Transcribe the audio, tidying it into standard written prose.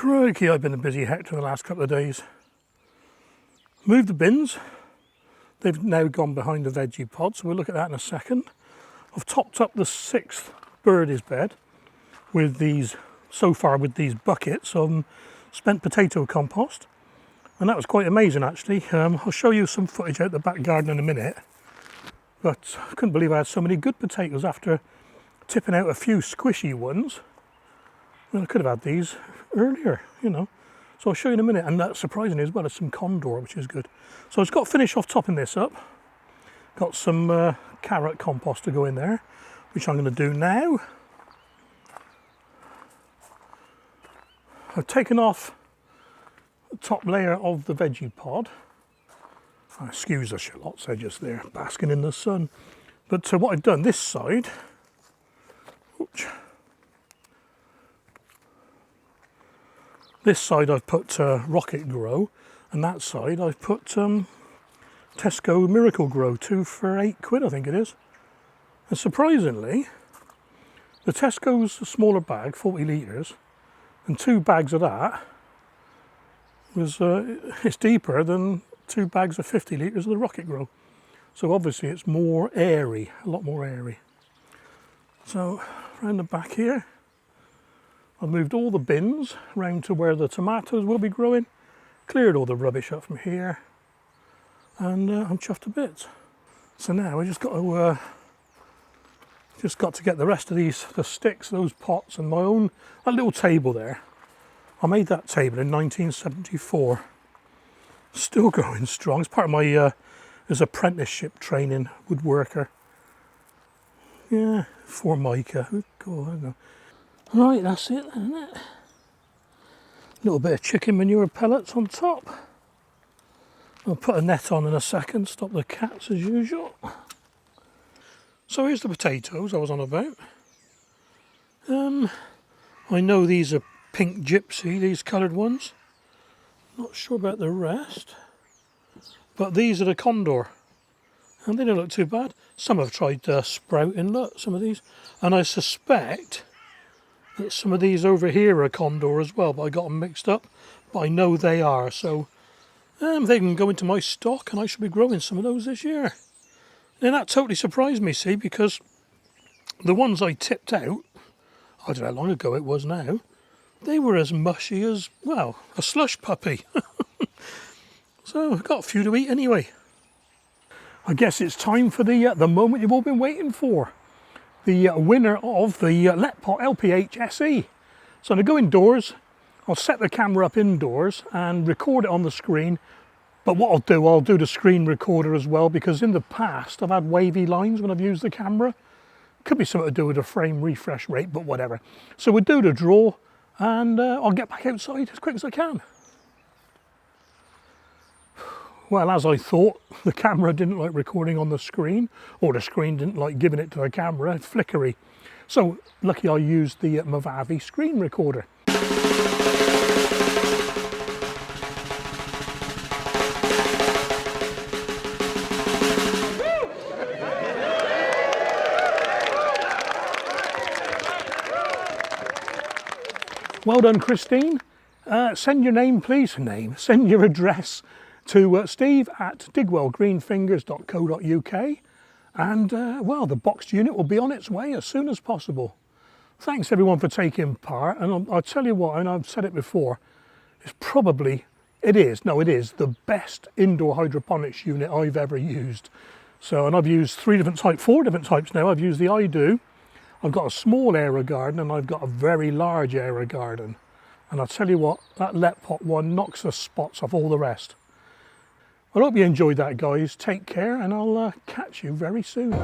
Crikey, I've been a busy hector the last couple of days. Moved the bins. They've now gone behind the veggie pod, so we'll look at that in a second. I've topped up the 6th birdie's bed with these, so far with these buckets of spent potato compost. And that was quite amazing actually. I'll show you some footage out the back garden in a minute. But I couldn't believe I had so many good potatoes after tipping out a few squishy ones. Well, I could have had these earlier, you know. So I'll show you in a minute. And that's surprisingly as well as some condor, which is good. So I've just got to finish off topping this up. Got some carrot compost to go in there, which I'm going to do now. I've taken off the top layer of the veggie pod. Excuse the shallots, they're just there basking in the sun. But what I've done this side, oops, this side I've put Rocket Grow, and that side I've put Tesco Miracle Grow, 2 for £8 I think it is. And surprisingly, the Tesco's a smaller bag, 40 litres, and 2 bags of that was it's deeper than 2 bags of 50 litres of the Rocket Grow. So obviously it's more airy, a lot more airy. So around the back here, I've moved all the bins round to where the tomatoes will be growing, cleared all the rubbish up from here, and I'm chuffed to bits. So now I just got to get the rest of these, the sticks, those pots, and my own, that little table there. I made that table in 1974. Still going strong. It's part of my his apprenticeship training, woodworker. Yeah, Formica. Oh, God, I don't know. Right, that's it, isn't it? A little bit of chicken manure pellets on top. I'll put a net on in a second, stop the cats as usual. So here's the potatoes I was on about. I know these are pink gypsy, these coloured ones. Not sure about the rest. But these are the condor. And they don't look too bad. Some have tried sprouting, look, some of these. And I suspect that some of these over here are condor as well, but I got them mixed up. But I know they are, so they can go into my stock and I should be growing some of those this year. And that totally surprised me, see, because the ones I tipped out, I don't know how long ago it was now, they were as mushy as, well, a slush puppy. So I've got a few to eat anyway. I guess it's time for the moment you've all been waiting for. The winner of the Letpot LPH-SE. So I'm going to go indoors, I'll set the camera up indoors and record it on the screen. But what I'll do the screen recorder as well, because in the past I've had wavy lines when I've used the camera. Could be something to do with the frame refresh rate, but whatever. So we'll do the draw and I'll get back outside as quick as I can. Well, as I thought, the camera didn't like recording on the screen, or the screen didn't like giving it to the camera, it's flickery. So lucky I used the Movavi screen recorder. Well done, Christine. Send your name, please. Send your address to steve@digwellgreenfingers.co.uk, and well, the boxed unit will be on its way as soon as possible. Thanks everyone for taking part, and I'll tell you what, and I've said it before, it is the best indoor hydroponics unit I've ever used. So, and I've used 4 different types now. I've used the iDo, I've got a small AeroGarden, and I've got a very large AeroGarden. And I'll tell you what, that Letpot one knocks the spots off all the rest. I hope you enjoyed that, guys. Take care, and I'll catch you very soon.